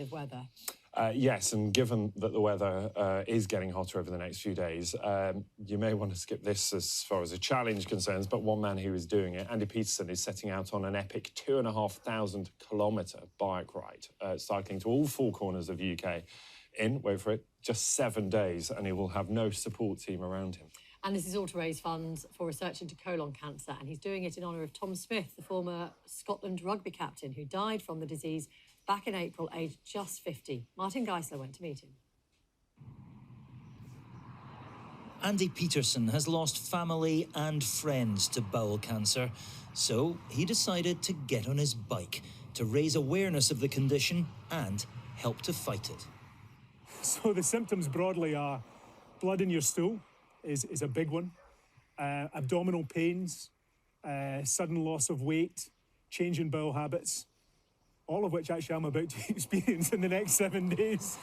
kind of weather. Yes, and given that the weather is getting hotter over the next few days, you may want to skip this as far as a challenge concerns, but one man who is doing it, Andy Peterson, is setting out on an epic 2,500-kilometre bike ride, cycling to all four corners of the UK in, wait for it, just 7 days, and he will have no support team around him. And this is all to raise funds for research into colon cancer, and he's doing it in honour of Tom Smith, the former Scotland rugby captain who died from the disease back in April, aged just 50. Martin Geisler went to meet him. Andy Peterson has lost family and friends to bowel cancer, so he decided to get on his bike to raise awareness of the condition and help to fight it. So the symptoms broadly are blood in your stool is a big one, abdominal pains, sudden loss of weight, change in bowel habits, all of which actually I'm about to experience in the next 7 days,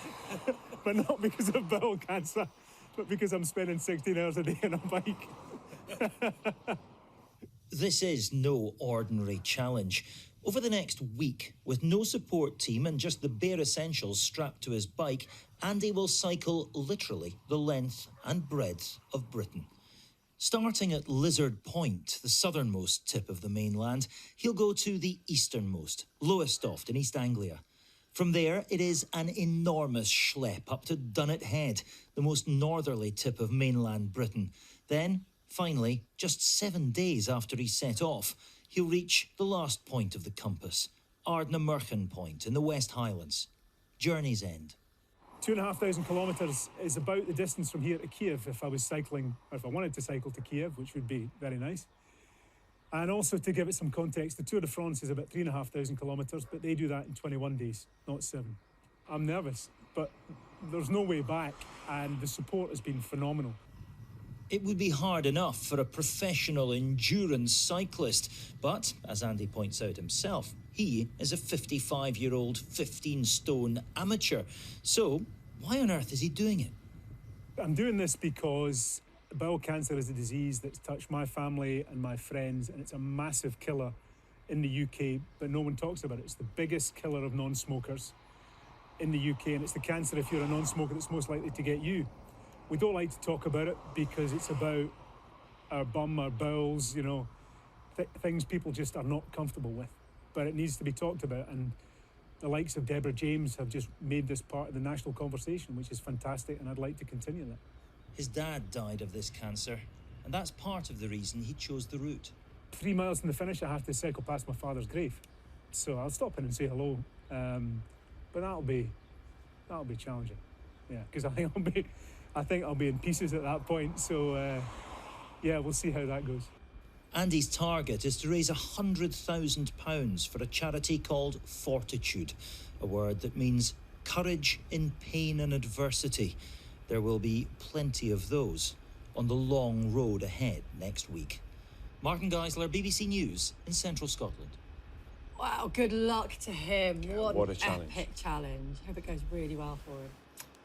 but not because of bowel cancer, but because I'm spending 16 hours a day on a bike. This is no ordinary challenge. Over the next week, with no support team and just the bare essentials strapped to his bike, Andy will cycle literally the length and breadth of Britain. Starting at Lizard Point, the southernmost tip of the mainland, he'll go to the easternmost, Lowestoft in East Anglia. From there, it is an enormous schlep up to Dunnet Head, the most northerly tip of mainland Britain. Then, finally, just 7 days after he set off, he'll reach the last point of the compass, Ardnamurchan Point in the West Highlands. Journey's End. 2,500 kilometres is about the distance from here to Kiev if I was cycling, or if I wanted to cycle to Kiev, which would be very nice. And also, to give it some context, the Tour de France is about 3,500 kilometres, but they do that in 21 days, not 7. I'm nervous, but there's no way back, and the support has been phenomenal. It would be hard enough for a professional endurance cyclist, but, as Andy points out himself, he is a 55-year-old, 15-stone amateur. So, why on earth is he doing it? I'm doing this because bowel cancer is a disease that's touched my family and my friends, and it's a massive killer in the UK, but no one talks about it. It's the biggest killer of non-smokers in the UK, and it's the cancer, if you're a non-smoker, that's most likely to get you. We don't like to talk about it because it's about our bum, our bowels, you know, things people just are not comfortable with. But it needs to be talked about, and the likes of Deborah James have just made this part of the national conversation, which is fantastic, and I'd like to continue that. His dad died of this cancer, and that's part of the reason he chose the route. 3 miles from the finish, I have to cycle past my father's grave. So I'll stop in and say hello. But that'll be challenging. Yeah, because I think I'll be in pieces at that point. So yeah, we'll see how that goes. Andy's target is to raise £100,000 for a charity called Fortitude, a word that means courage in pain and adversity. There will be plenty of those on the long road ahead next week. Martin Geisler, BBC News in central Scotland. Wow, good luck to him. Yeah, what a challenge. Epic challenge. Hope it goes really well for him.